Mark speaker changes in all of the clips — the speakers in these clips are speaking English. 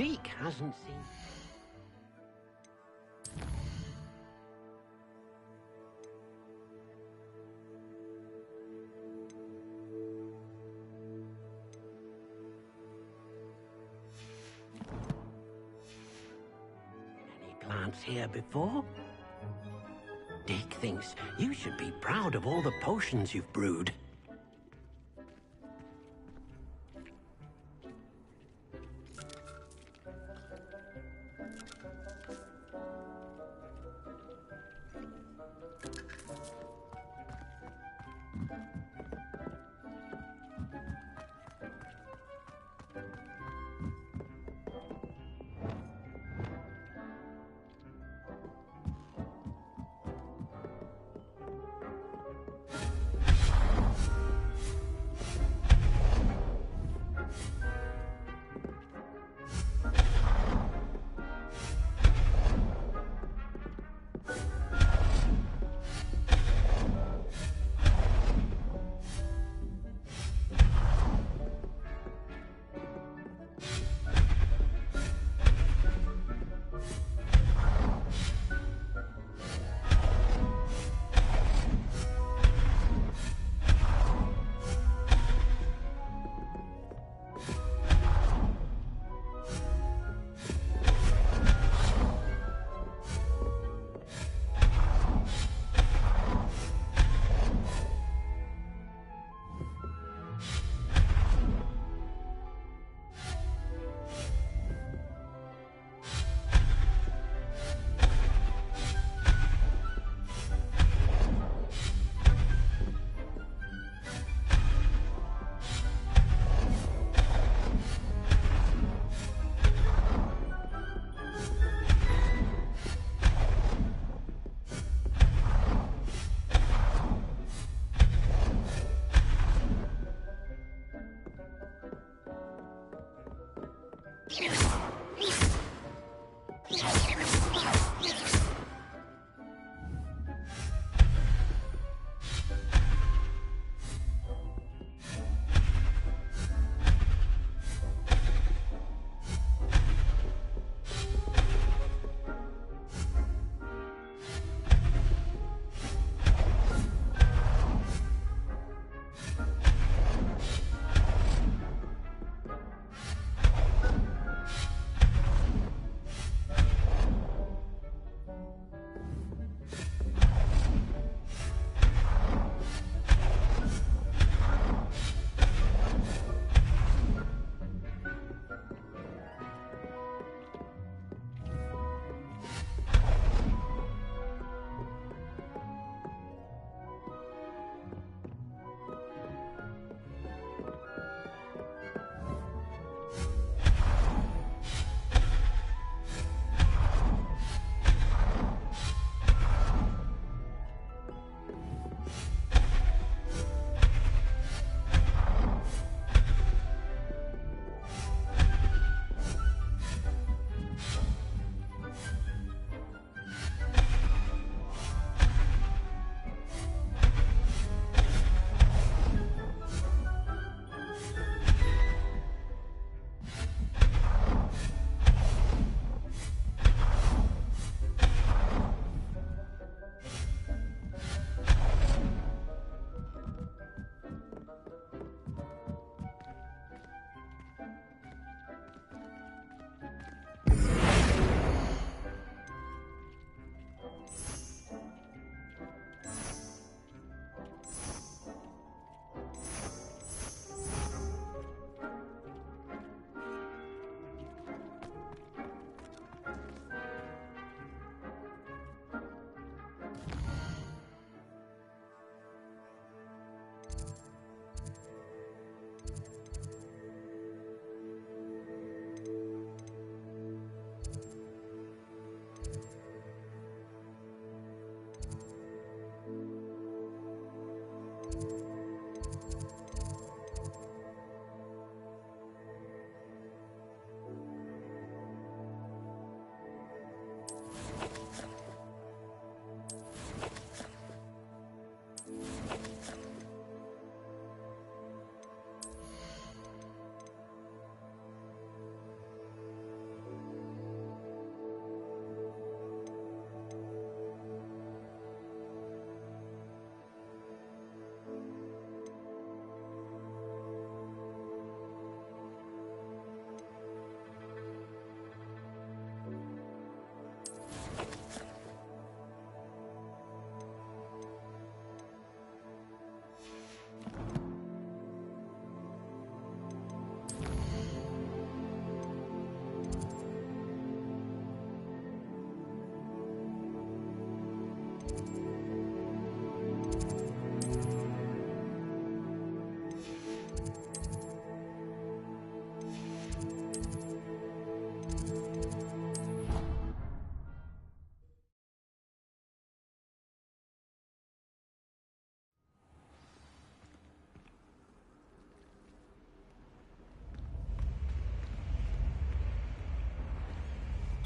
Speaker 1: Deke hasn't seen... Any plants here before? Deke thinks you should be proud of all the potions you've brewed.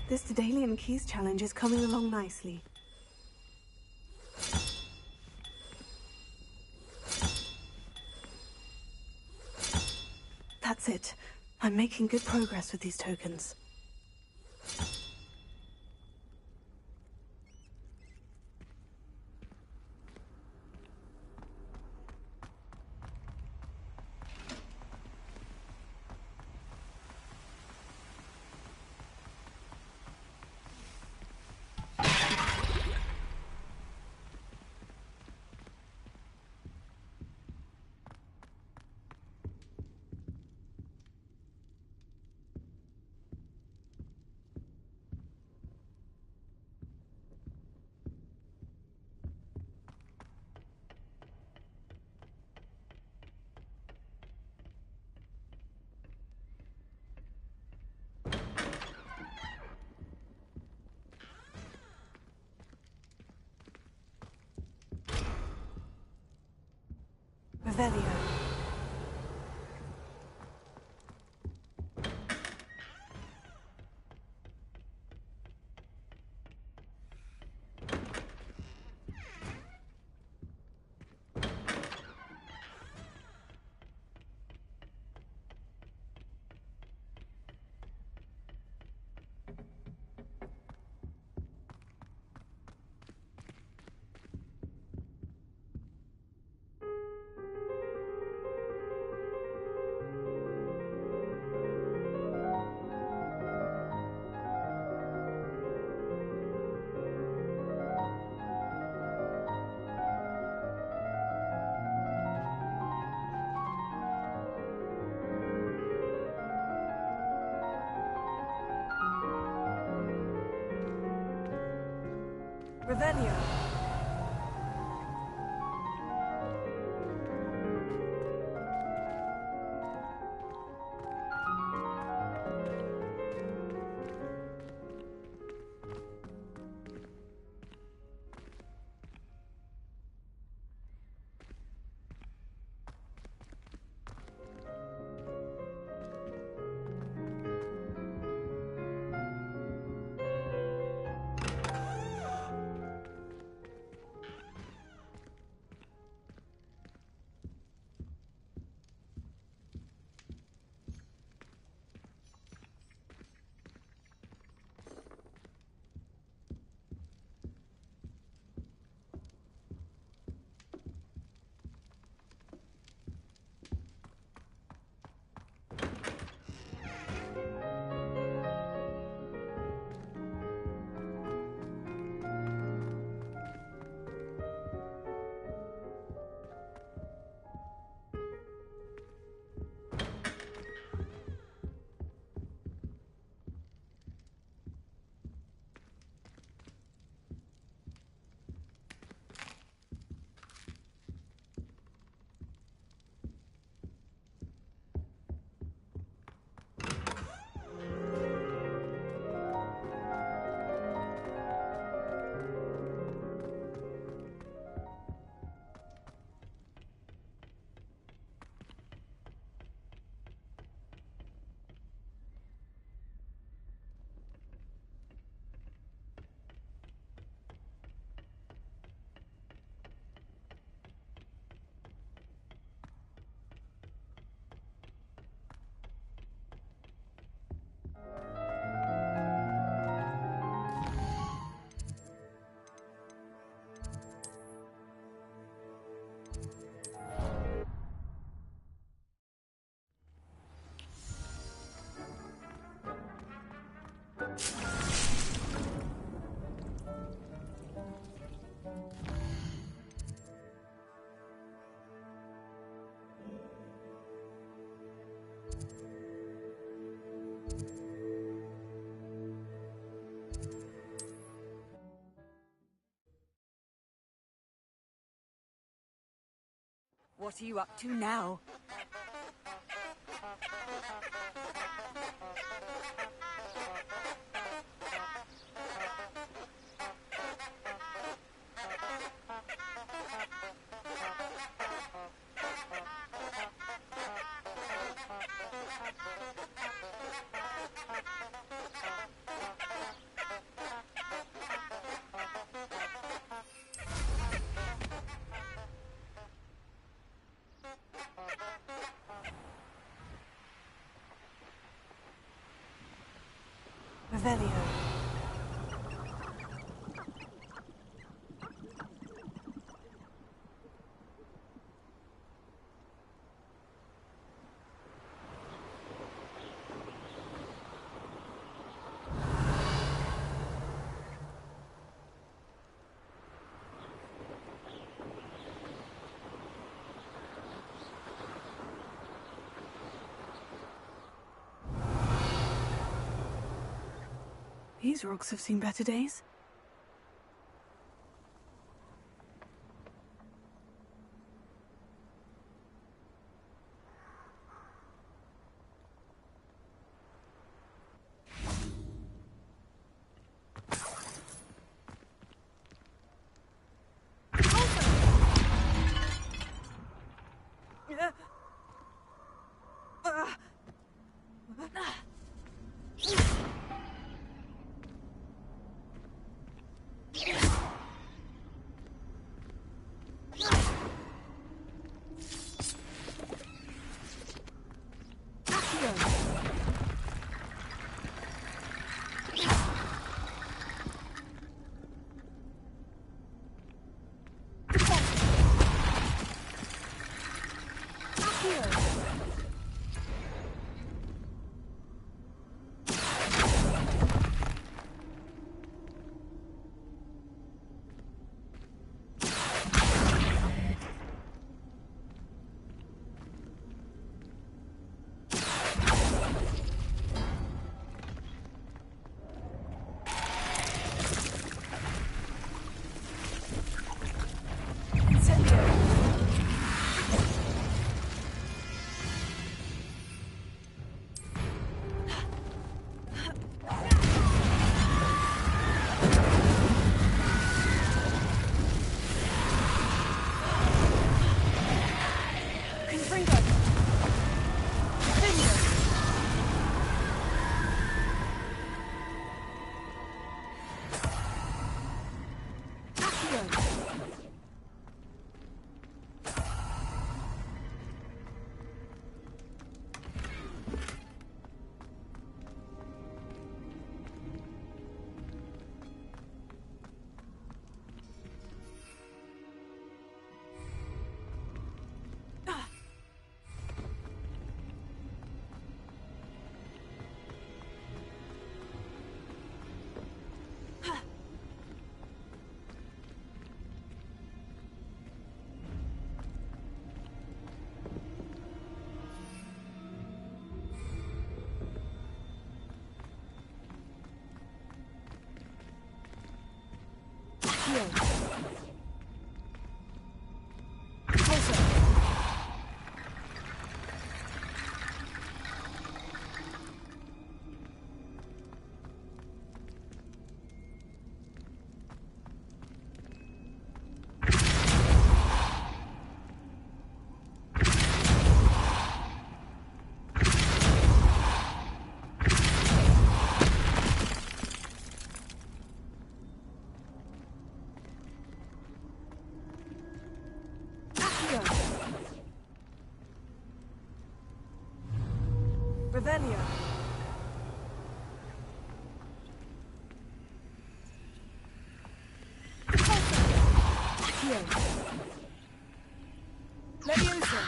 Speaker 2: This Daedalian Keys challenge is coming along nicely. That's it. I'm making good progress with these tokens. Revelio. Revelio.
Speaker 3: What are you up to now?
Speaker 2: Revelio. These rocks have seen better days. Revelio. Accio. Leviosa.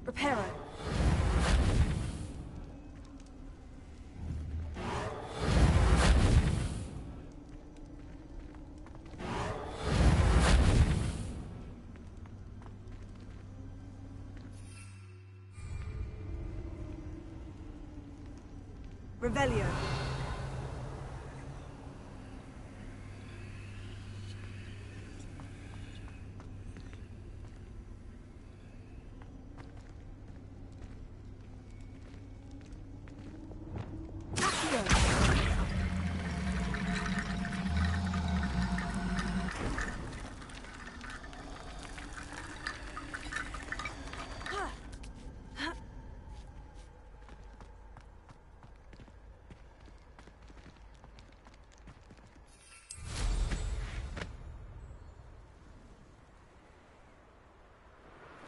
Speaker 2: Reparo. Revelio.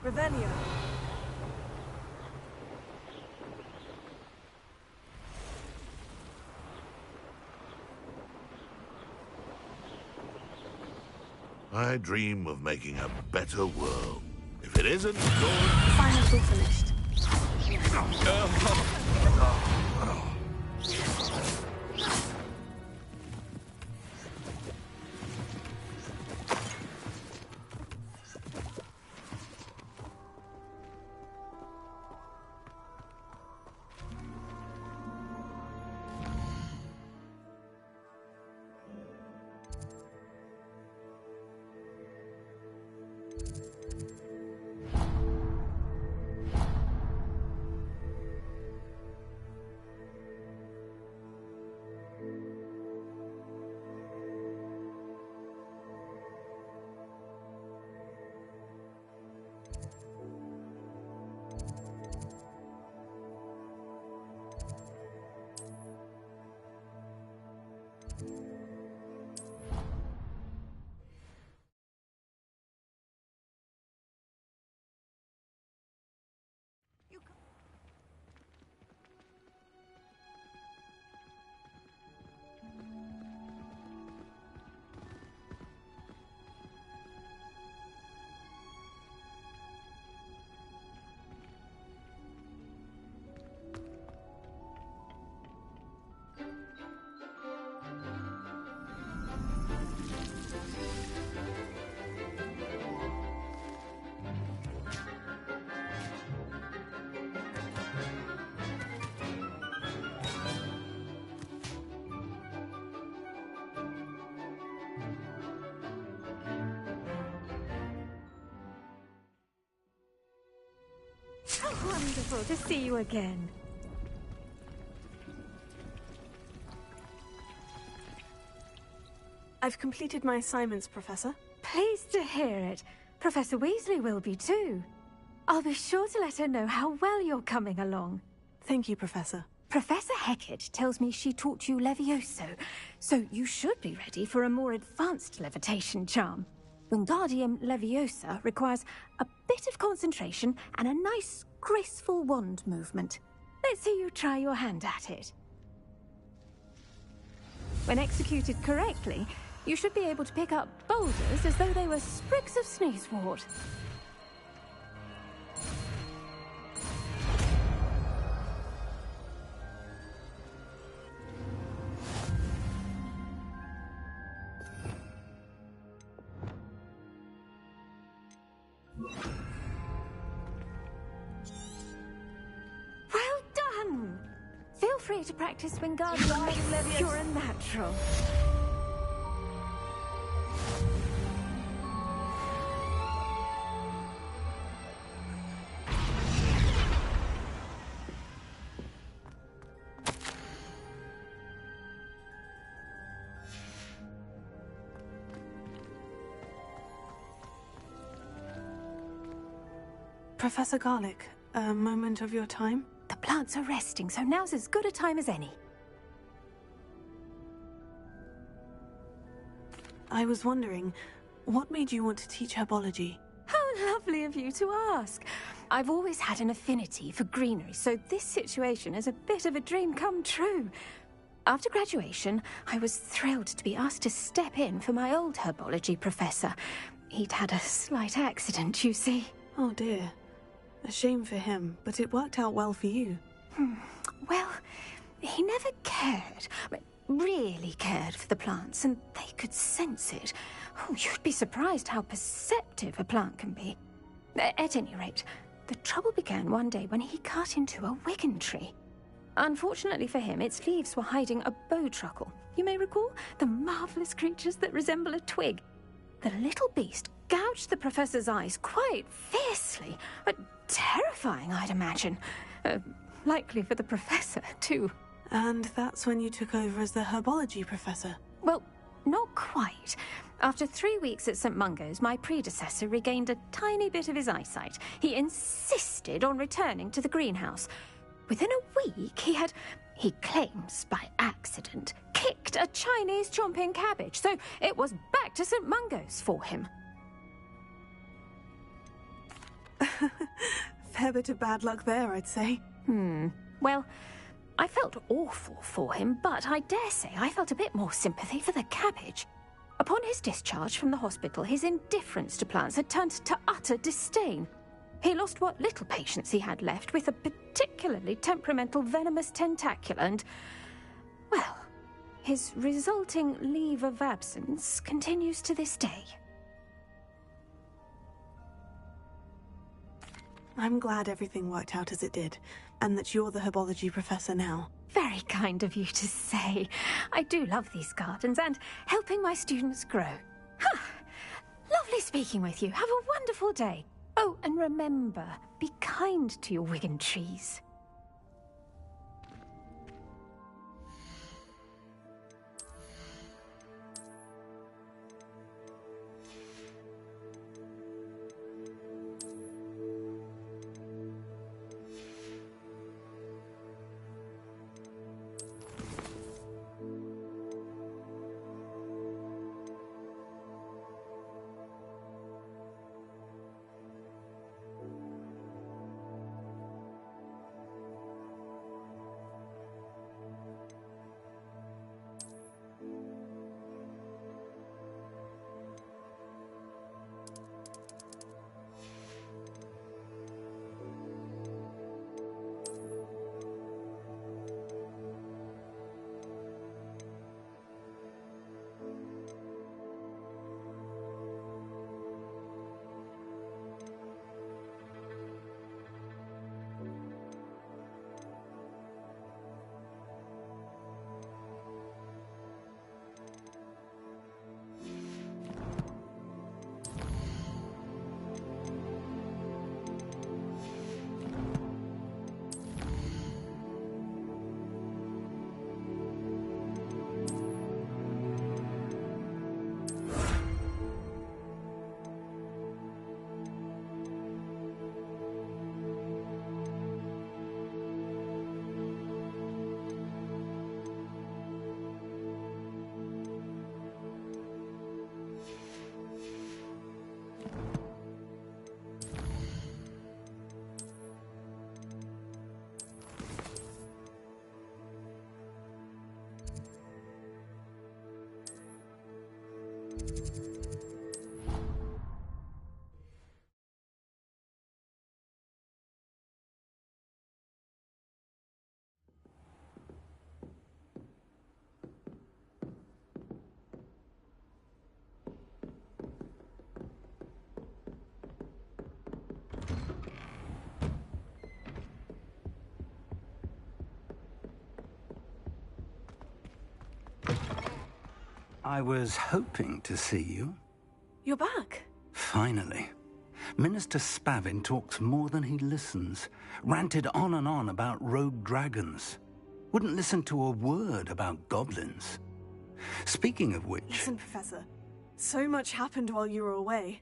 Speaker 2: Revelio.
Speaker 3: I dream of making a better world. If it isn't good...
Speaker 2: Finals all finished.
Speaker 4: How wonderful to see you again.
Speaker 2: I've completed my assignments, Professor.
Speaker 4: Pleased to hear it. Professor Weasley will be too. I'll be sure to let her know how well you're coming along.
Speaker 2: Thank you, Professor.
Speaker 4: Professor Hecat tells me she taught you Levioso, so you should be ready for a more advanced levitation charm. Wingardium Leviosa requires a bit of concentration and a nice, graceful wand movement. Let's see you try your hand at it. When executed correctly, you should be able to pick up boulders as though they were sprigs of sneezewort. Well done! Feel free to practice Wingardium Leviosa. You're a natural.
Speaker 2: Professor Garlick, a moment of your time?
Speaker 4: The plants are resting, so now's as good a time as any.
Speaker 2: I was wondering, what made you want to teach herbology?
Speaker 4: How lovely of you to ask. I've always had an affinity for greenery, so this situation is a bit of a dream come true. After graduation, I was thrilled to be asked to step in for my old herbology professor. He'd had a slight accident, you see.
Speaker 2: Oh dear. A shame for him, but it worked out well for you.
Speaker 4: Well, he never cared, really cared for the plants, and they could sense it. Oh, you'd be surprised how perceptive a plant can be. At any rate, the trouble began one day when he cut into a wigan tree. Unfortunately for him, its leaves were hiding a bowtruckle. You may recall the marvelous creatures that resemble a twig. The little beast gouged the professor's eyes quite fiercely, but terrifying, I'd imagine. Likely for the professor, too.
Speaker 2: And that's when you took over as the herbology professor?
Speaker 4: Well, not quite. After 3 weeks at St. Mungo's, my predecessor regained a tiny bit of his eyesight. He insisted on returning to the greenhouse. Within a week, he claims by accident, kicked a Chinese chomping cabbage, so it was back to St. Mungo's for him.
Speaker 2: Fair bit of bad luck there, I'd say.
Speaker 4: Well, I felt awful for him, but I dare say I felt a bit more sympathy for the cabbage. Upon his discharge from the hospital, his indifference to plants had turned to utter disdain. He lost what little patience he had left with a particularly temperamental venomous tentacula and, well, his resulting leave of absence continues to this day.
Speaker 2: I'm glad everything worked out as it did, and that you're the herbology professor now.
Speaker 4: Very kind of you to say. I do love these gardens and helping my students grow. Lovely speaking with you. Have a wonderful day. Oh, and remember, be kind to your Wigan trees.
Speaker 5: I was hoping to see you.
Speaker 2: You're back.
Speaker 5: Finally. Minister Spavin talks more than he listens. Ranted on and on about rogue dragons. Wouldn't listen to a word about goblins. Speaking of which...
Speaker 2: Listen, Professor. So much happened while you were away.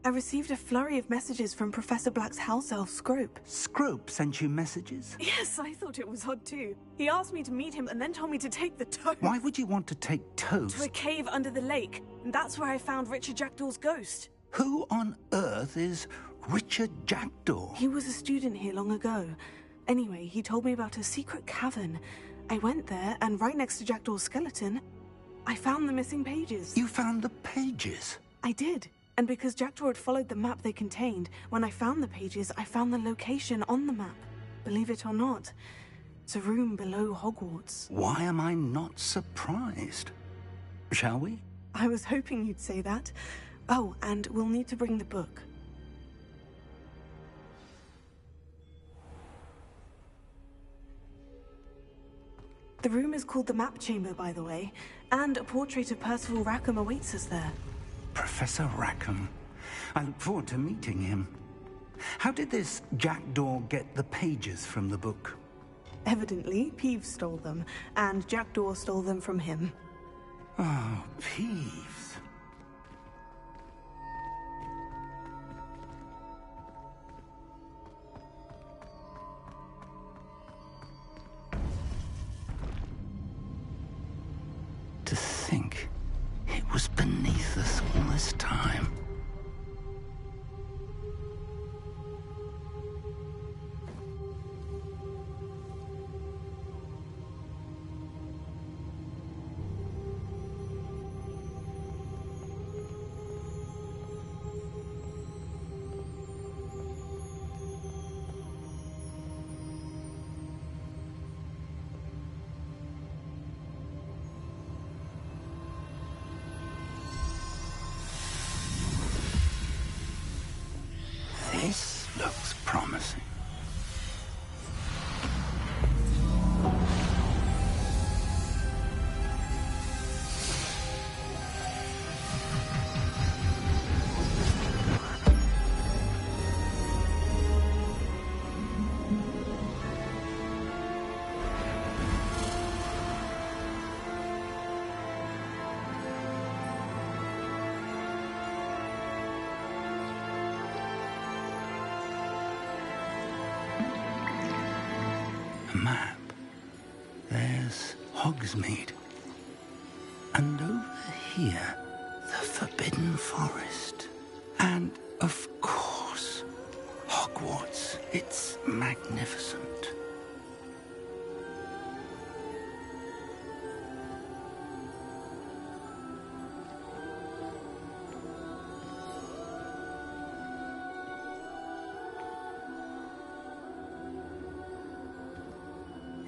Speaker 2: I received a flurry of messages from Professor Black's house elf, Scrope.
Speaker 5: Scrope sent you messages?
Speaker 2: Yes, I thought it was odd too. He asked me to meet him and then told me to take the toad.
Speaker 5: Why would you want to take toads?
Speaker 2: To a cave under the lake. And that's where I found Richard Jackdaw's ghost.
Speaker 5: Who on earth is Richard Jackdaw?
Speaker 2: He was a student here long ago. Anyway, he told me about a secret cavern. I went there, and right next to Jackdaw's skeleton, I found the missing pages.
Speaker 5: You found the pages?
Speaker 2: I did. And because Jackdaw had followed the map they contained, when I found the pages, I found the location on the map. Believe it or not, it's a room below Hogwarts.
Speaker 5: Why am I not surprised? Shall we?
Speaker 2: I was hoping you'd say that. Oh, and we'll need to bring the book. The room is called the Map Chamber, by the way, and a portrait of Percival Rackham awaits us there.
Speaker 5: Professor Rackham. I look forward to meeting him. How did this Jackdaw get the pages from the book?
Speaker 2: Evidently, Peeves stole them, and Jackdaw stole them from him.
Speaker 5: Oh, Peeves. To think it was beneath us all this time. This looks promising. A map. There's Hogsmeade. And over here, the Forbidden Forest. And, of course, Hogwarts. It's magnificent.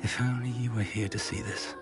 Speaker 5: If only you were here to see this.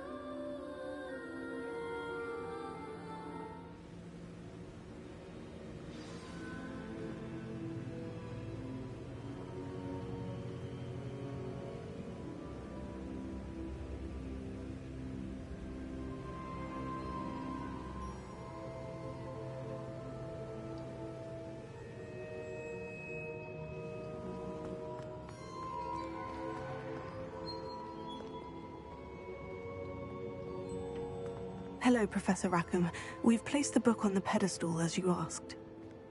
Speaker 2: Hello, Professor Rackham. We've placed the book on the pedestal as you asked.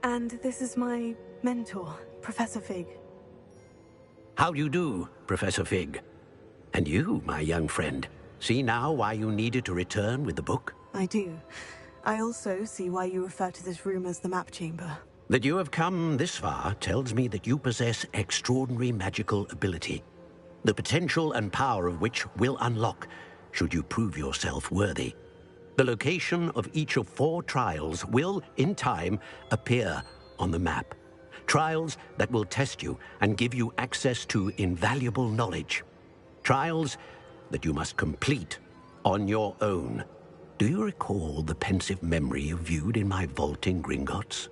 Speaker 2: And this is my mentor, Professor Fig.
Speaker 1: How do you do, Professor Fig? And you, my young friend, see now why you needed to return with the book?
Speaker 2: I do. I also see why you refer to this room as the map chamber.
Speaker 1: That you have come this far tells me that you possess extraordinary magical ability, the potential and power of which will unlock should you prove yourself worthy. The location of each of 4 trials will, in time, appear on the map. Trials that will test you and give you access to invaluable knowledge. Trials that you must complete on your own. Do you recall the pensive memory you viewed in my vault in Gringotts?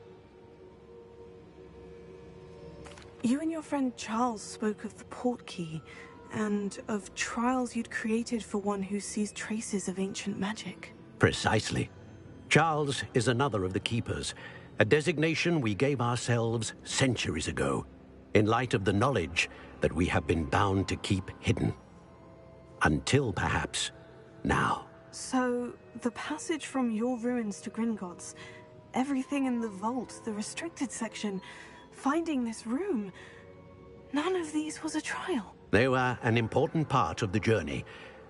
Speaker 2: You and your friend Charles spoke of the portkey, and of trials you'd created for one who sees traces of ancient magic.
Speaker 1: Precisely. Charles is another of the Keepers, a designation we gave ourselves centuries ago, in light of the knowledge that we have been bound to keep hidden. Until, perhaps, now.
Speaker 2: So, the passage from your ruins to Gringotts, everything in the vault, the restricted section, finding this room, none of these was a trial.
Speaker 1: They were an important part of the journey,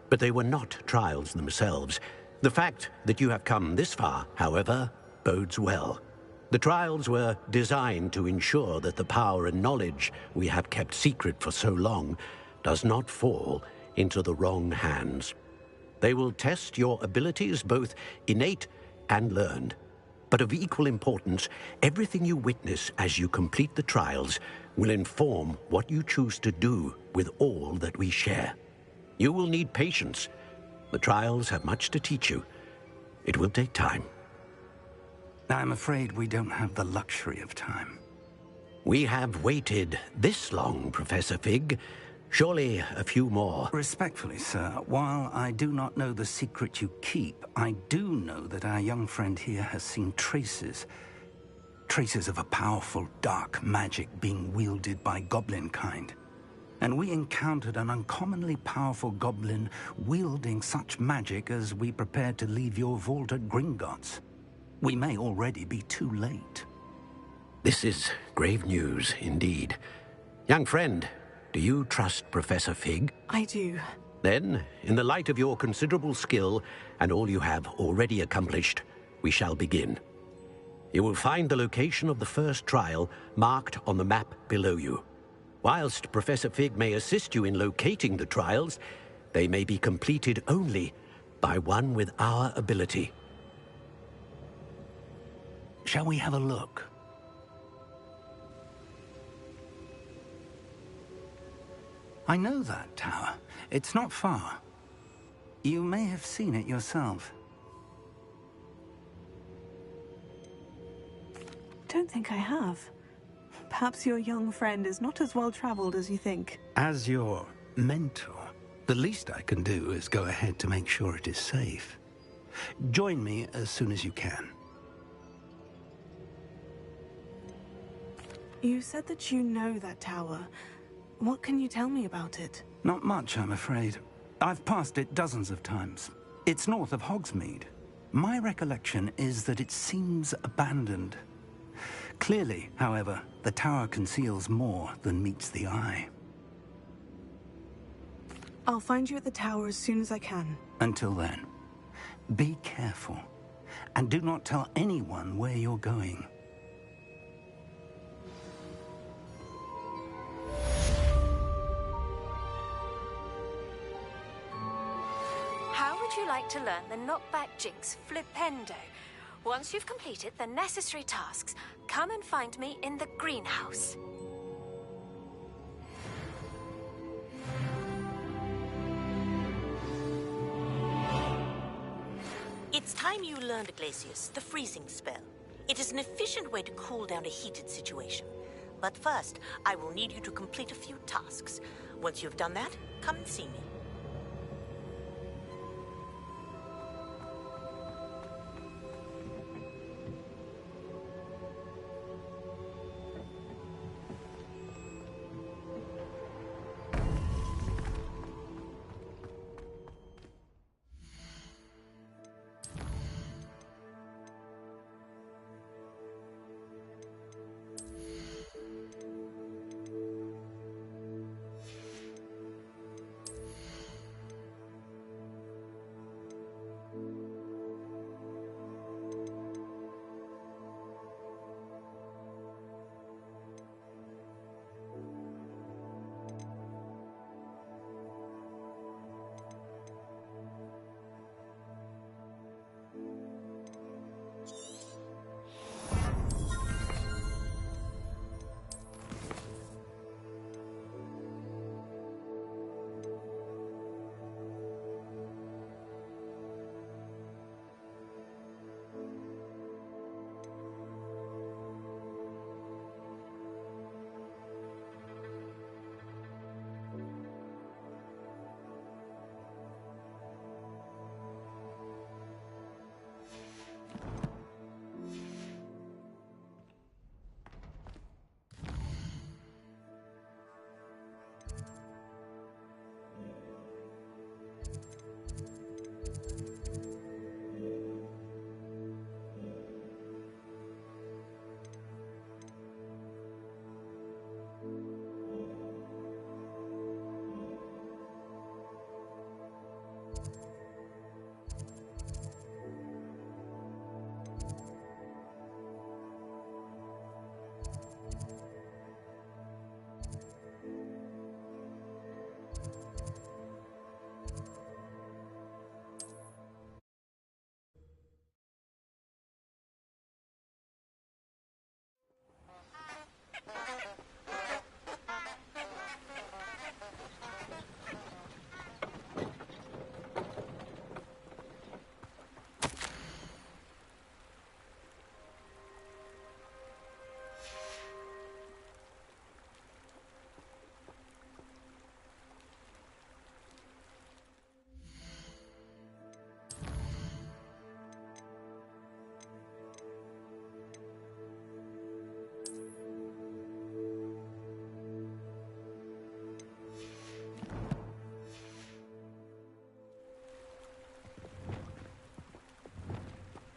Speaker 1: but they were not trials themselves. The fact that you have come this far, however, bodes well. The trials were designed to ensure that the power and knowledge we have kept secret for so long does not fall into the wrong hands. They will test your abilities, both innate and learned. But of equal importance, everything you witness as you complete the trials will inform what you choose to do with all that we share. You will need patience. The trials have much to teach you. It will take time.
Speaker 5: I'm afraid we don't have the luxury of time.
Speaker 1: We have waited this long, Professor Fig. Surely a few more.
Speaker 5: Respectfully, sir, while I do not know the secret you keep, I do know that our young friend here has seen traces. Traces of a powerful dark magic being wielded by goblin kind. And we encountered an uncommonly powerful goblin wielding such magic as we prepared to leave your vault at Gringotts. We may already be too late.
Speaker 1: This is grave news, indeed. Young friend, do you trust Professor Fig?
Speaker 2: I do.
Speaker 1: Then, in the light of your considerable skill and all you have already accomplished, we shall begin. You will find the location of the first trial marked on the map below you. Whilst Professor Fig may assist you in locating the trials, they may be completed only by one with our ability.
Speaker 5: Shall we have a look? I know that tower. It's not far. You may have seen it yourself.
Speaker 2: Don't think I have. Perhaps your young friend is not as well-traveled as you think.
Speaker 5: As your mentor, the least I can do is go ahead to make sure it is safe. Join me as soon as you can.
Speaker 2: You said that you know that tower. What can you tell me about it?
Speaker 5: Not much, I'm afraid. I've passed it dozens of times. It's north of Hogsmeade. My recollection is that it seems abandoned. Clearly, however, the tower conceals more than meets the eye.
Speaker 2: I'll find you at the tower as soon as I can.
Speaker 5: Until then, be careful, and do not tell anyone where you're going.
Speaker 4: How would you like to learn the knockback jinx flipendo? Once you've completed the necessary tasks, come and find me in the greenhouse.
Speaker 6: It's time you learned, Glacius, the freezing spell. It is an efficient way to cool down a heated situation. But first, I will need you to complete a few tasks. Once you've done that, come and see me.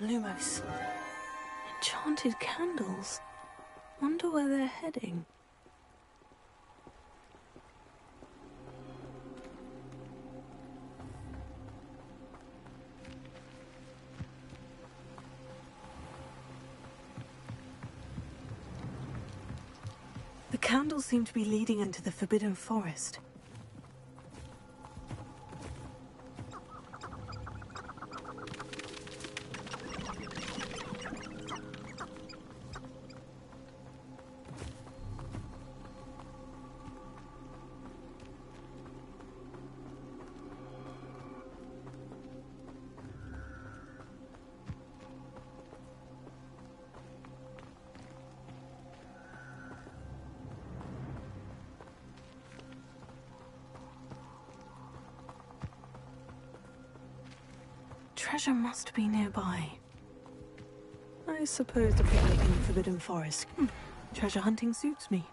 Speaker 2: Lumos. Enchanted candles. Wonder where they're heading. The candles seem to be leading into the Forbidden Forest. treasure must be nearby. I suppose a picnic in the Forbidden Forest. Treasure hunting suits me.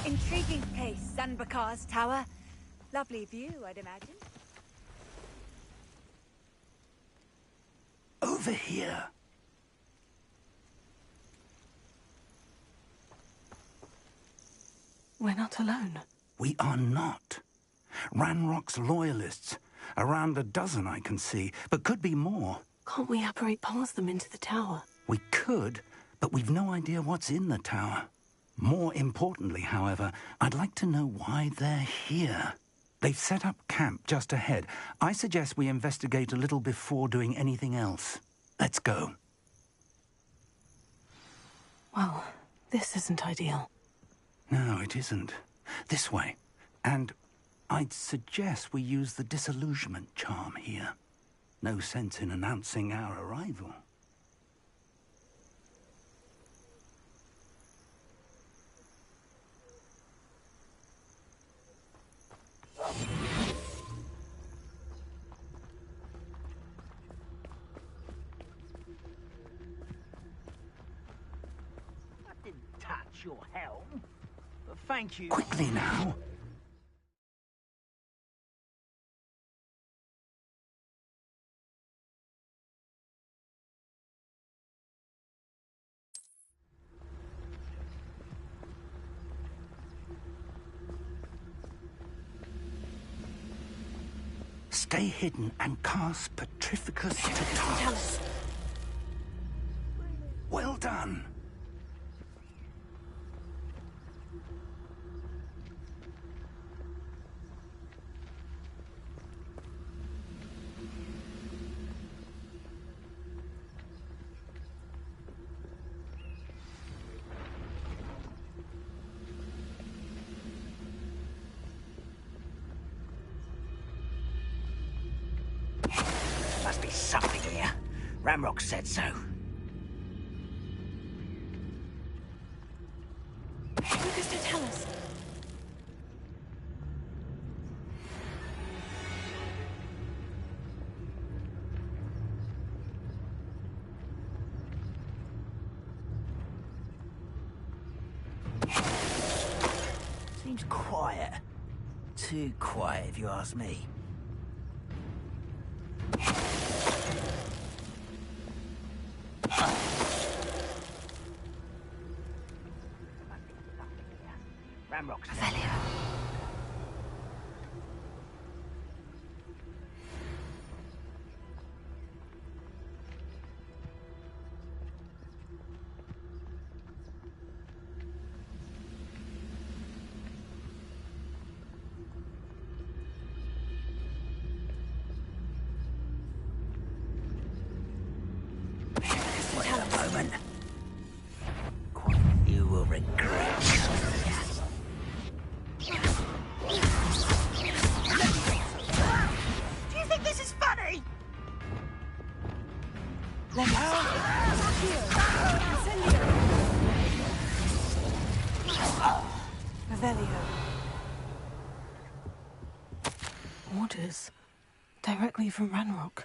Speaker 7: Intriguing place, Sanbakar's tower. Lovely view, I'd imagine.
Speaker 5: Over here.
Speaker 2: We're not alone.
Speaker 5: We are not. Ranrock's loyalists. Around a dozen I can see, but could be more.
Speaker 2: Can't we apparate past them into the tower?
Speaker 5: We could, but we've no idea what's in the tower. More importantly, however, I'd like to know why they're here. They've set up camp just ahead. I suggest we investigate a little before doing anything else. Let's go.
Speaker 2: Well, this isn't ideal.
Speaker 5: No, it isn't. This way. And I'd suggest we use the disillusionment charm here. No sense in announcing our arrival.
Speaker 8: I didn't touch your helm, but thank you.
Speaker 5: Quickly now. Stay hidden and cast Petrificus Totalis. Well done.
Speaker 8: Must be something here. Ramrock said so.
Speaker 2: Lucas, to tell us.
Speaker 8: Seems quiet. Too quiet, if you ask me. Ramrock's
Speaker 4: Revelio.
Speaker 8: Wait a moment. You will regret.
Speaker 2: directly from Ranrock.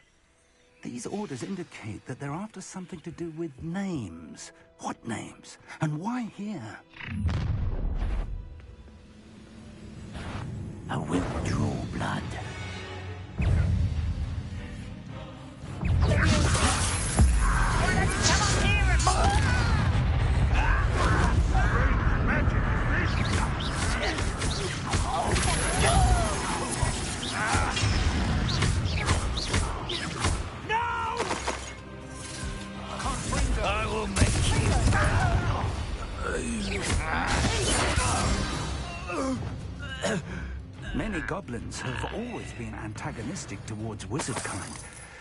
Speaker 5: These orders indicate that they're after something to do with names. What names? And why here?
Speaker 8: I will draw blood.
Speaker 5: Many goblins have always been antagonistic towards wizard kind,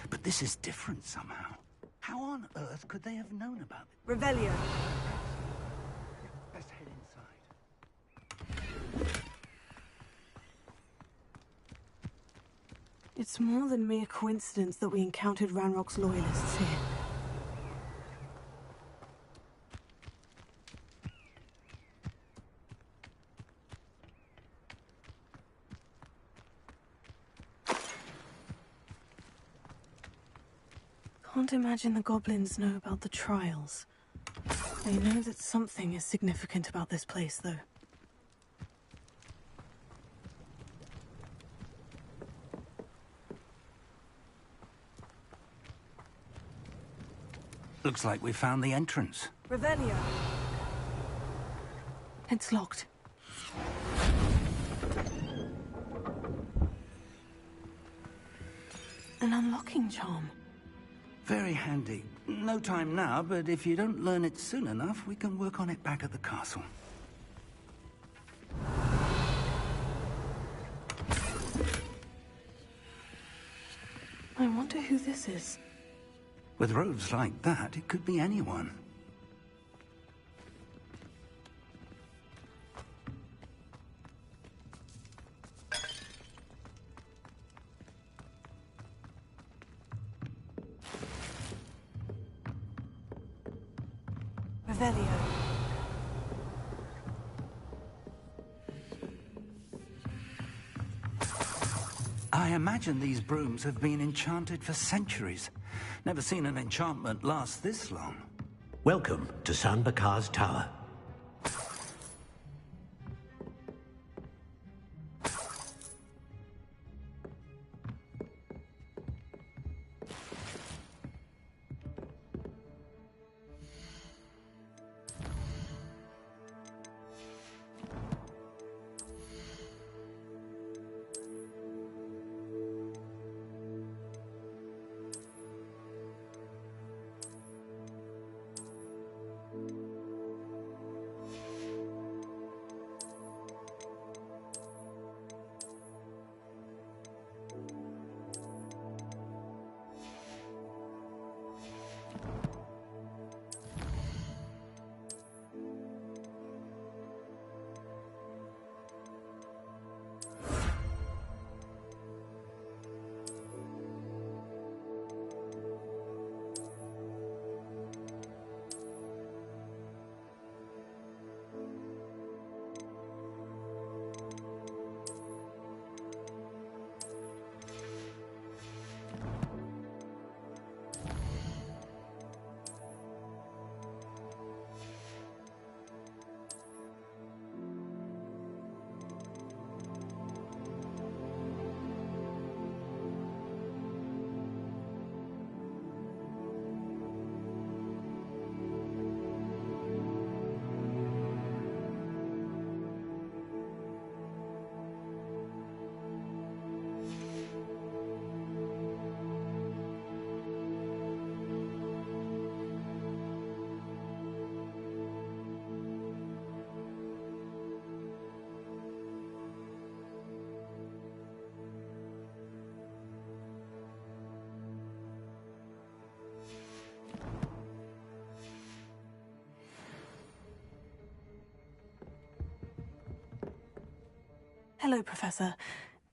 Speaker 5: but this is different somehow. How on earth could they have known about it?
Speaker 7: Revelio.
Speaker 5: Let's head inside.
Speaker 2: It's more than mere coincidence that we encountered Ranrock's loyalists here. Can't imagine the goblins know about the trials. They know that something is significant about this place, though.
Speaker 5: Looks like we found the entrance.
Speaker 7: Revelio.
Speaker 2: It's locked. An unlocking charm.
Speaker 5: Very handy. No time now, but if you don't learn it soon enough, we can work on it back at the castle.
Speaker 2: I wonder who this is.
Speaker 5: With robes like that, it could be anyone.
Speaker 2: Revelio.
Speaker 5: I imagine these brooms have been enchanted for centuries. Never seen an enchantment last this long.
Speaker 1: Welcome to San Bakar's Tower.
Speaker 2: Hello, Professor.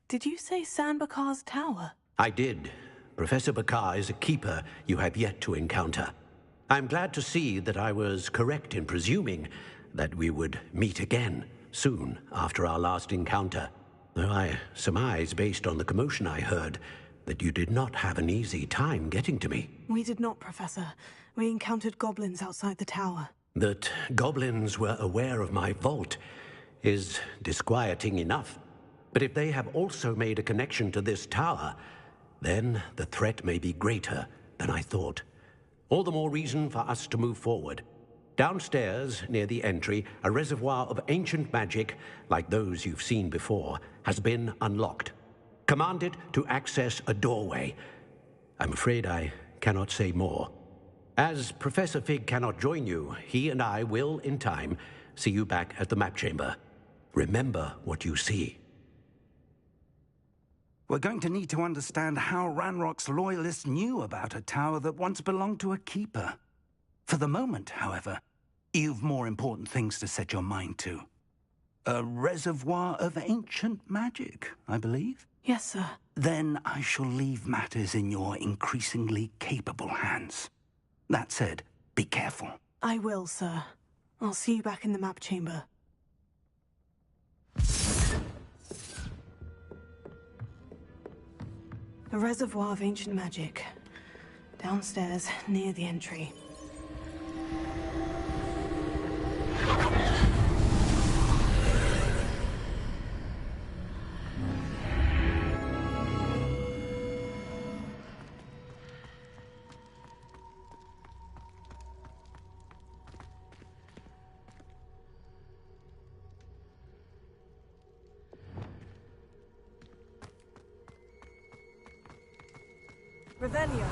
Speaker 2: Did you say San Bakar's Tower?
Speaker 1: I did. Professor Bakar is a keeper you have yet to encounter. I'm glad to see that I was correct in presuming that we would meet again soon after our last encounter. Though I surmise, based on the commotion I heard, that you did not have an easy time getting to me.
Speaker 2: We did not, Professor. We encountered goblins outside the tower.
Speaker 1: That goblins were aware of my vault is disquieting enough. But if they have also made a connection to this tower, then the threat may be greater than I thought. All the more reason for us to move forward. Downstairs, near the entry, a reservoir of ancient magic, like those you've seen before, has been unlocked. Command it to access a doorway. I'm afraid I cannot say more. As Professor Fig cannot join you, he and I will, in time, see you back at the map chamber. Remember what you see.
Speaker 5: We're going to need to understand how Ranrock's loyalists knew about a tower that once belonged to a keeper. For the moment, however, you've more important things to set your mind to. A reservoir of ancient magic, I believe?
Speaker 2: Yes, sir.
Speaker 5: Then I shall leave matters in your increasingly capable hands. That said, be careful.
Speaker 2: I will, sir. I'll see you back in the map chamber. A reservoir of ancient magic. Downstairs, near the entry. Revelio.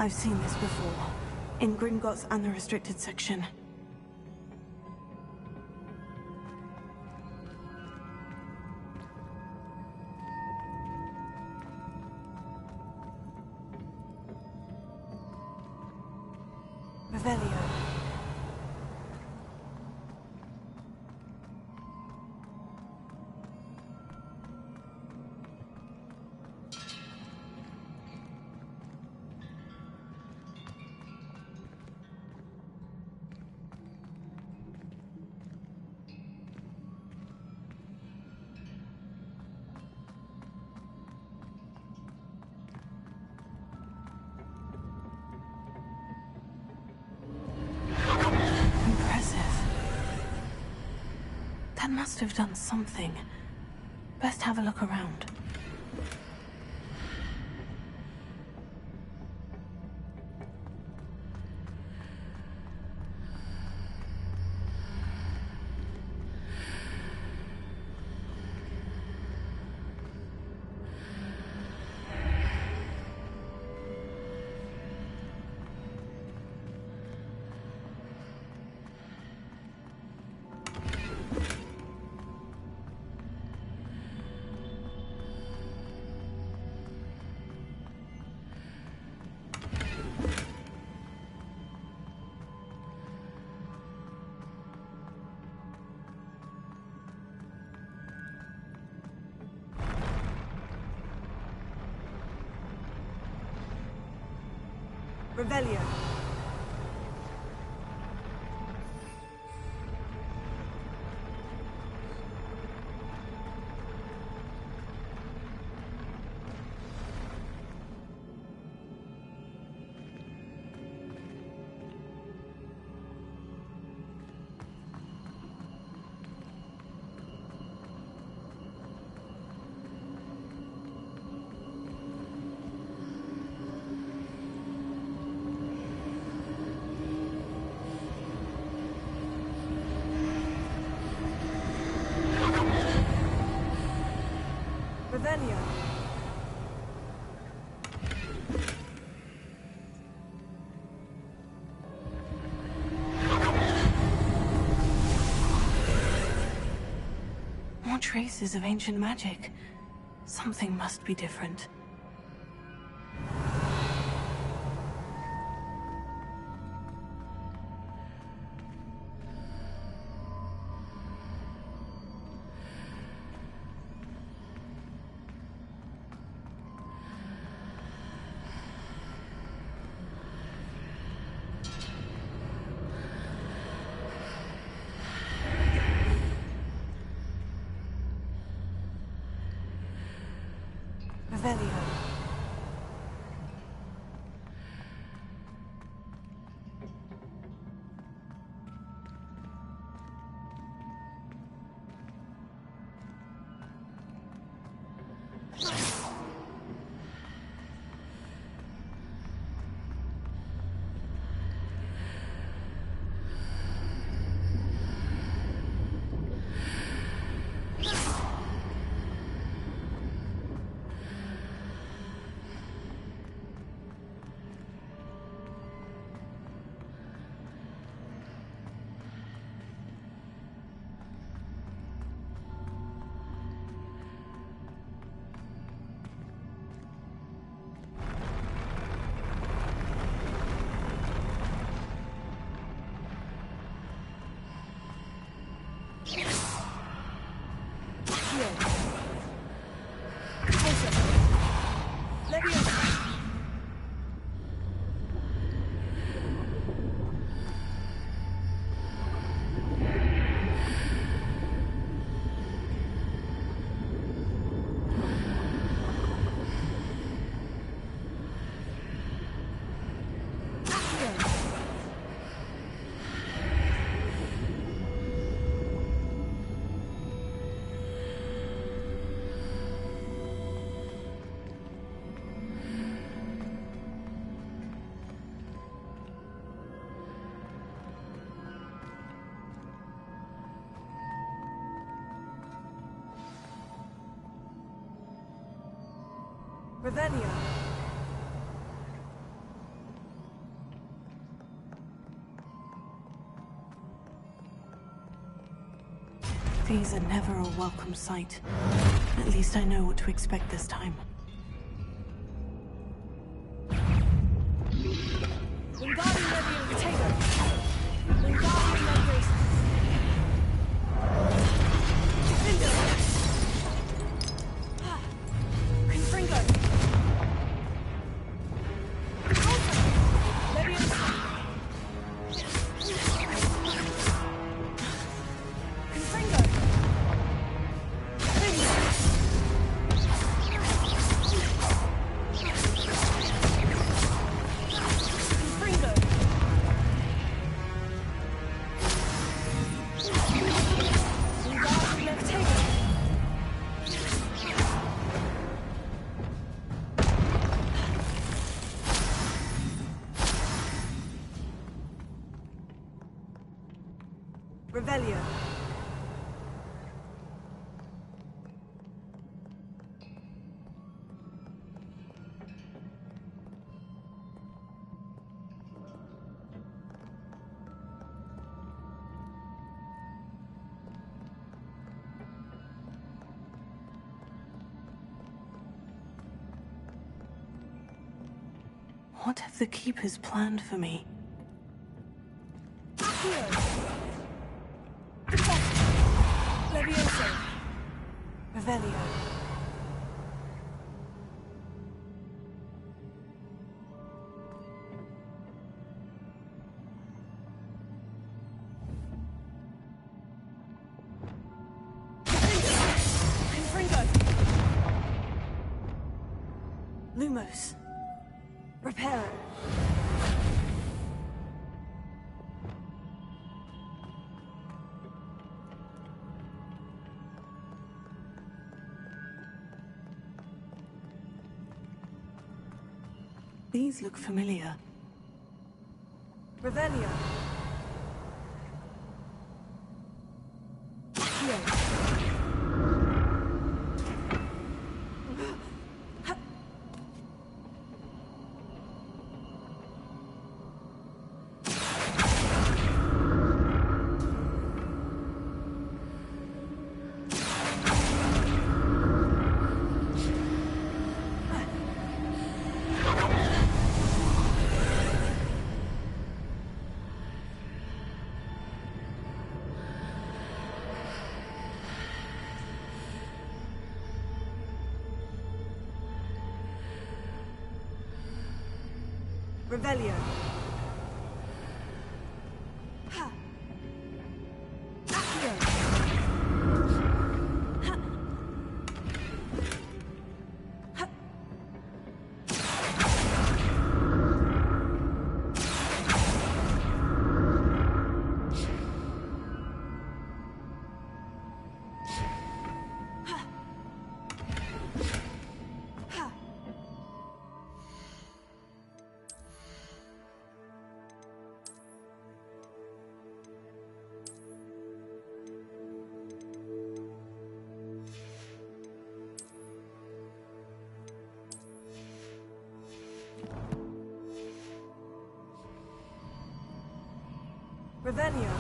Speaker 2: I've seen this before. In Gringotts and the restricted section. Revelio. That must have done something. Best have a look around. Revelio. traces of ancient magic. Something must be different. Revelio. Revelio. These are never a welcome sight. At least I know what to expect this time.
Speaker 7: Wingardium Leviosa. Wingardium Leviosa. Confringo. Revelio.
Speaker 2: What have the Keepers planned for me?
Speaker 7: Leviosa.
Speaker 2: Revelio.
Speaker 7: Confringo.
Speaker 2: Lumos.
Speaker 7: Reparo.
Speaker 2: These look familiar.
Speaker 7: Revelio.
Speaker 2: Revelio. Ha. Accio. Ha. Ha. Revelio.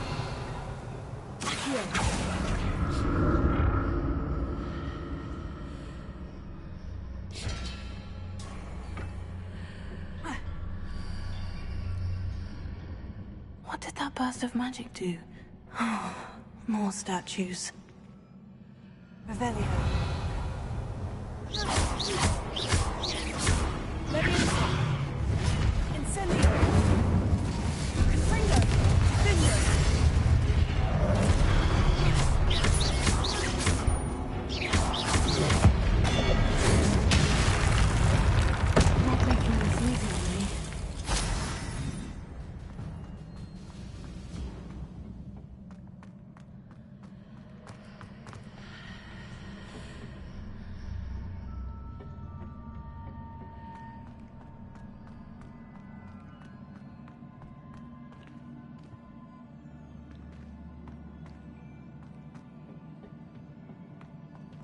Speaker 2: Accio. What did that burst of magic do? More statues. Revelio. Leviosa. Incendio. Confringo. Vinyo. Not making this easy on me.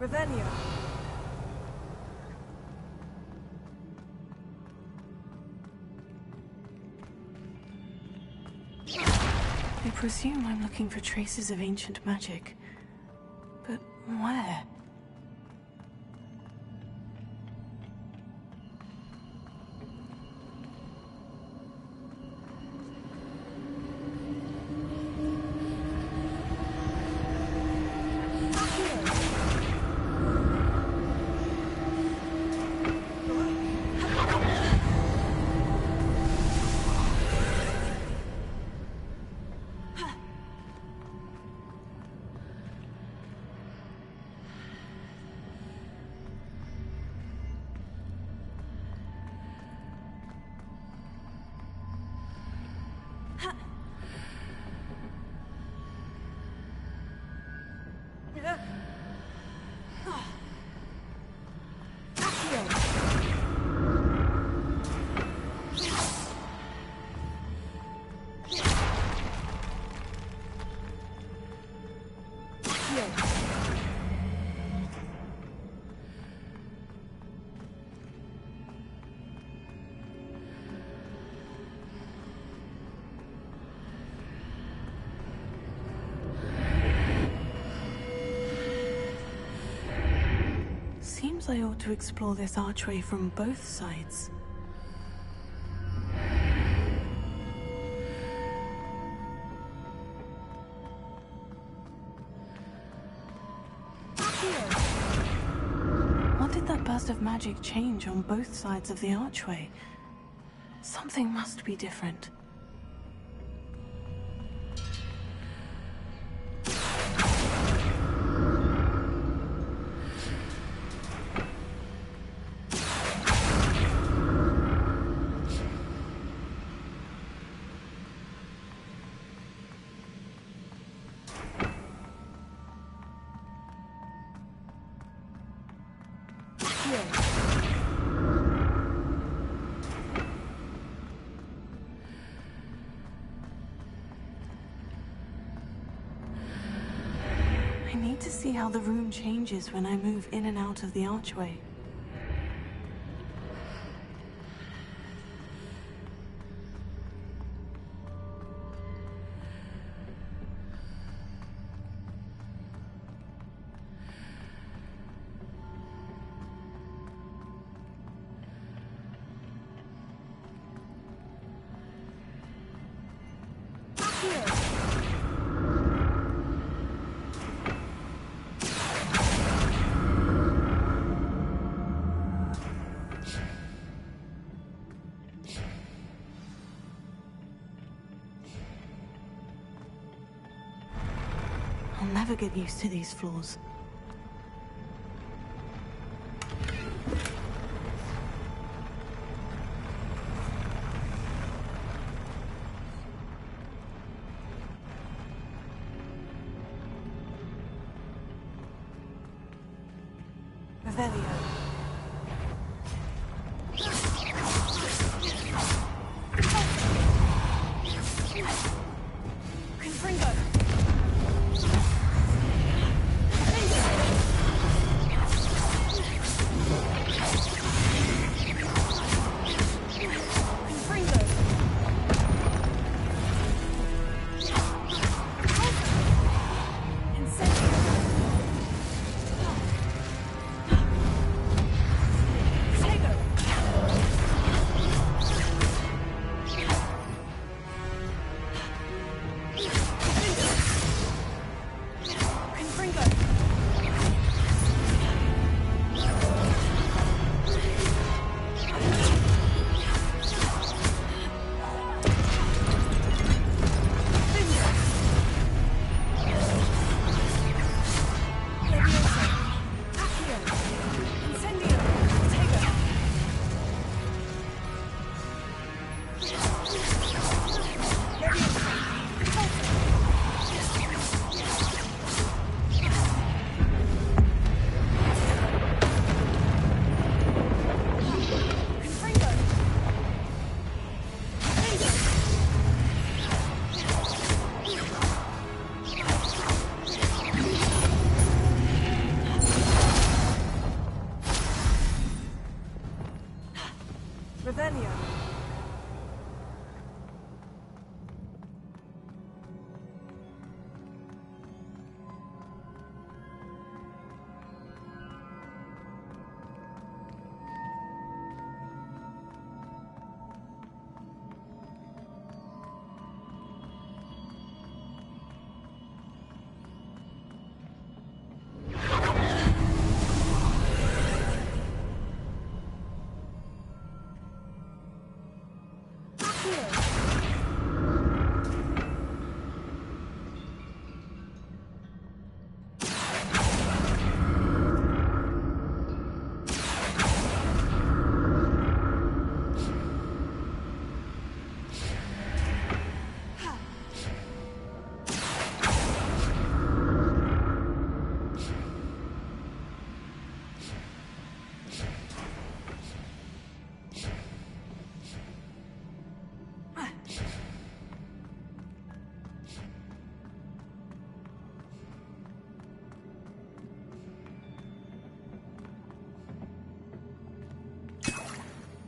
Speaker 2: Revelio. I presume I'm looking for traces of ancient magic. But where? Seems I ought to explore this archway from both sides. What did that burst of magic change on both sides of the archway? Something must be different. I need to see how the room changes when I move in and out of the archway. never get used to these floors. Revelio. Revelio.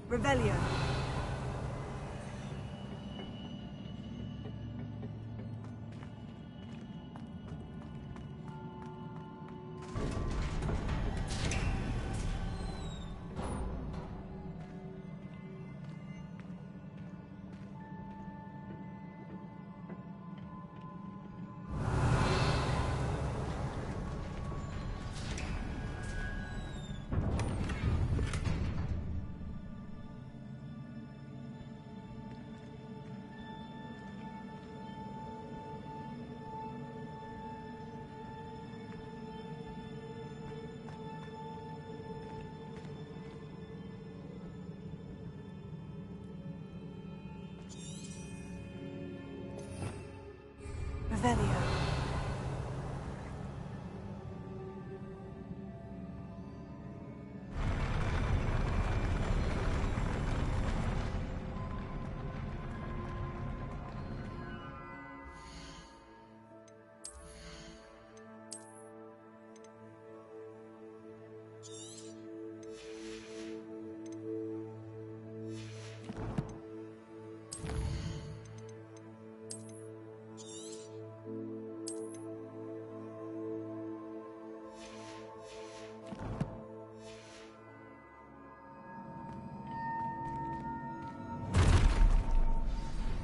Speaker 2: Revelio. Revelio.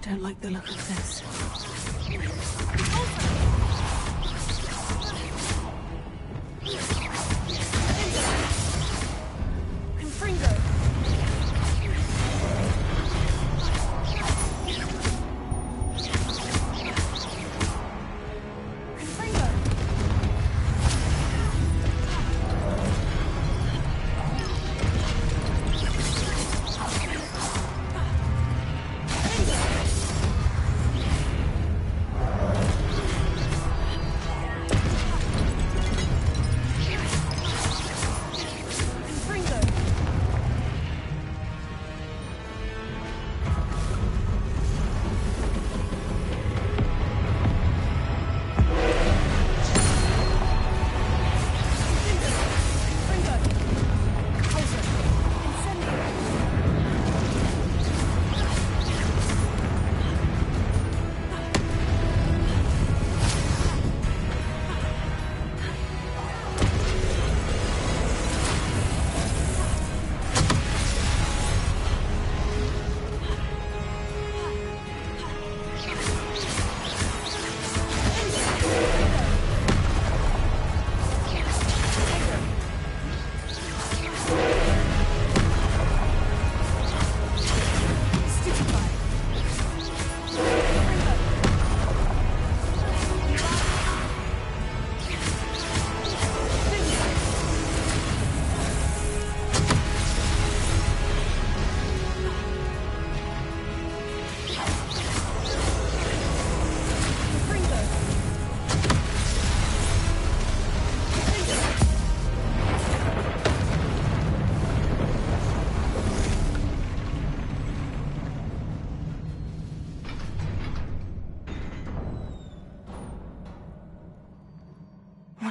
Speaker 2: Don't like the look of this.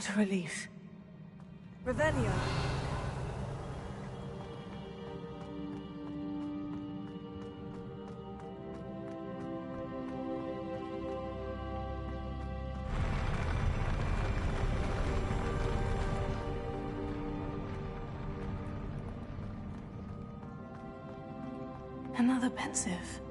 Speaker 2: What a relief.
Speaker 7: Revelio.
Speaker 2: Another pensive.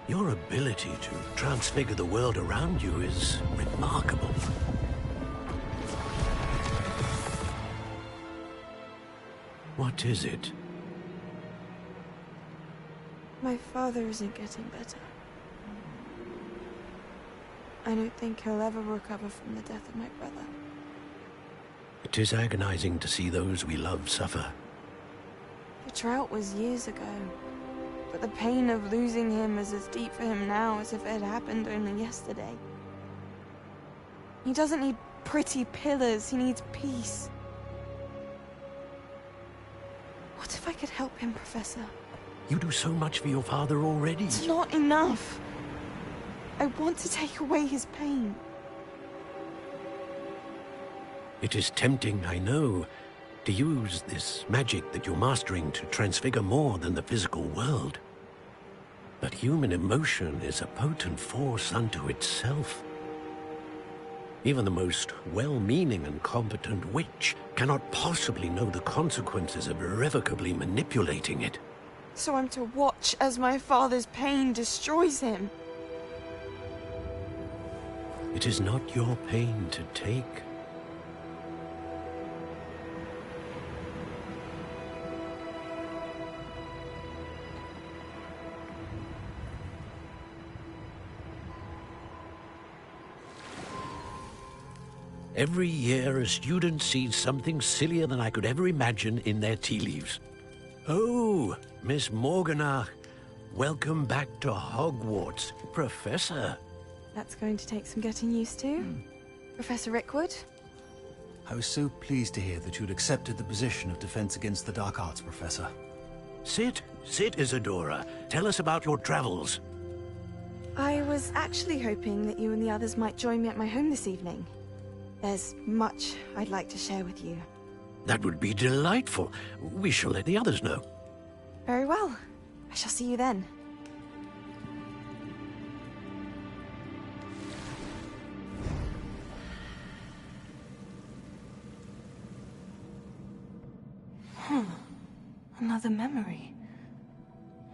Speaker 1: Your ability to transfigure the world around you is remarkable. What is it?
Speaker 2: My father isn't getting better. I don't think he'll ever recover from the death of my brother.
Speaker 1: It is agonizing to see those we love suffer.
Speaker 2: The drought was years ago, but the pain of losing him is as deep for him now as if it had happened only yesterday. He doesn't need pretty pillars, he needs peace. What if I could help him, Professor?
Speaker 1: You do so much for your father already.
Speaker 2: It's not enough. I want to take away his pain.
Speaker 1: It is tempting, I know, to use this magic that you're mastering to transfigure more than the physical world. But human emotion is a potent force unto itself. Even the most well-meaning and competent witch cannot possibly know the consequences of irrevocably manipulating it.
Speaker 2: So I'm to watch as my father's pain destroys him.
Speaker 1: It is not your pain to take. Every year, a student sees something sillier than I could ever imagine in their tea leaves. Oh, Miss Morganach, welcome back to Hogwarts, Professor.
Speaker 2: That's going to take some getting used to. Professor Rickwood?
Speaker 9: I was so pleased to hear that you'd accepted the position of Defense Against the Dark Arts, Professor.
Speaker 1: Sit, Isadora. Tell us about your travels.
Speaker 2: I was actually hoping that you and the others might join me at my home this evening. There's much I'd like to share with you.
Speaker 1: That would be delightful. We shall let the others know.
Speaker 2: Very well. I shall see you then. Another memory.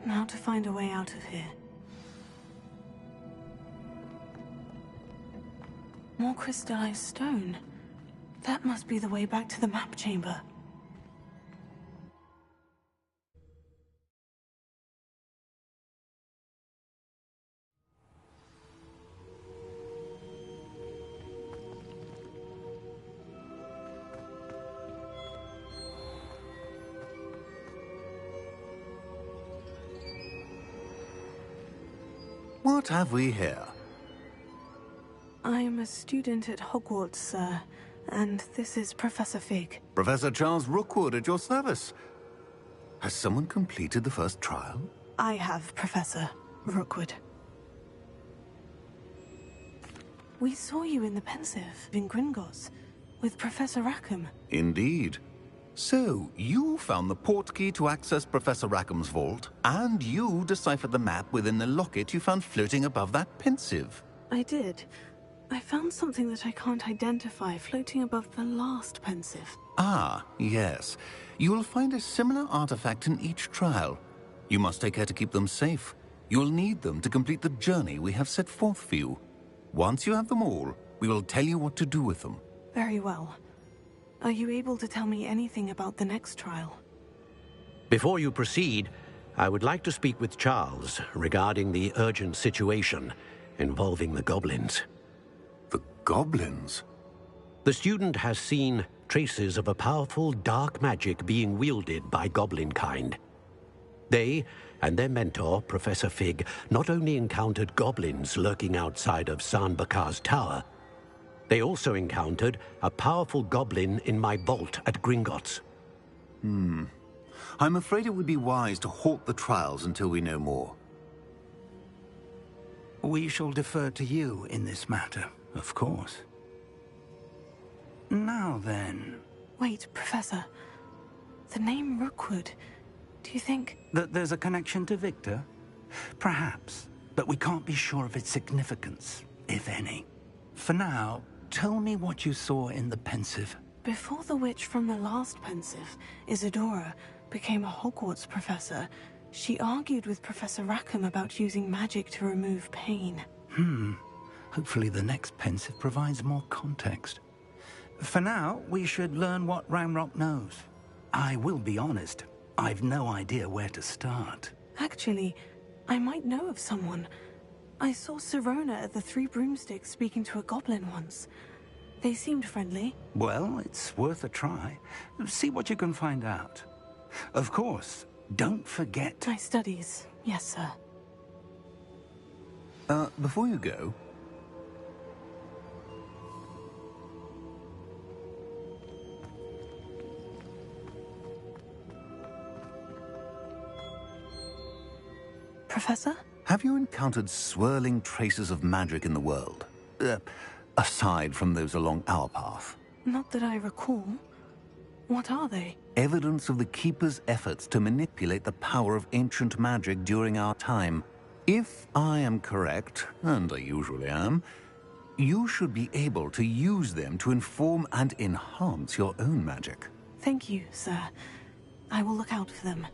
Speaker 2: Now to find a way out of here. More crystallized stone. That must be the way back to the map chamber.
Speaker 3: What have we here?
Speaker 2: I'm a student at Hogwarts, sir, and this is Professor Fig.
Speaker 3: Professor Charles Rookwood at your service. Has someone completed the first trial?
Speaker 2: I have, Professor Rookwood. We saw you in the Pensive in Gringotts with Professor Rackham.
Speaker 3: Indeed. So, you found the portkey to access Professor Rackham's vault, and you deciphered the map within the locket you found floating above that Pensive.
Speaker 2: I did.
Speaker 10: I found something that I can't identify floating above the last pensive.
Speaker 3: Ah, yes. You will find a similar artifact in each trial. You must take care to keep them safe. You'll need them to complete the journey we have set forth for you. Once you have them all, we will tell you what to do with them.
Speaker 10: Very well. Are you able to tell me anything about the next trial?
Speaker 1: Before you proceed, I would like to speak with Charles regarding the urgent situation involving the goblins.
Speaker 3: The goblins?
Speaker 1: The student has seen traces of a powerful dark magic being wielded by goblin kind. They and their mentor, Professor Fig, not only encountered goblins lurking outside of Sanbakar's tower, they also encountered a powerful goblin in my vault at Gringotts.
Speaker 3: I'm afraid it would be wise to halt the trials until we know more.
Speaker 5: We shall defer to you in this matter, of course. Now then...
Speaker 10: Wait, Professor. The name Rookwood. Do you think...
Speaker 5: That there's a connection to Victor? Perhaps, but we can't be sure of its significance, if any. For now, tell me what you saw in the pensive.
Speaker 10: Before the witch from the last pensive, Isadora, became a Hogwarts professor, she argued with Professor Rackham about using magic to remove pain.
Speaker 5: Hopefully the next pensive provides more context. For now, we should learn what Ranrock knows. I will be honest, I've no idea where to start.
Speaker 10: Actually, I might know of someone. I saw Sirona at the Three Broomsticks speaking to a goblin once. They seemed friendly.
Speaker 5: Well, it's worth a try. See what you can find out. Of course, don't forget...
Speaker 10: My studies, yes, sir.
Speaker 3: Before you go...
Speaker 10: Professor?
Speaker 3: Have you encountered swirling traces of magic in the world? Aside from those along our path?
Speaker 10: Not that I recall. What are they?
Speaker 3: Evidence of the Keeper's efforts to manipulate the power of ancient magic during our time. If I am correct, and I usually am, you should be able to use them to inform and enhance your own magic.
Speaker 10: Thank you, sir. I will look out for them.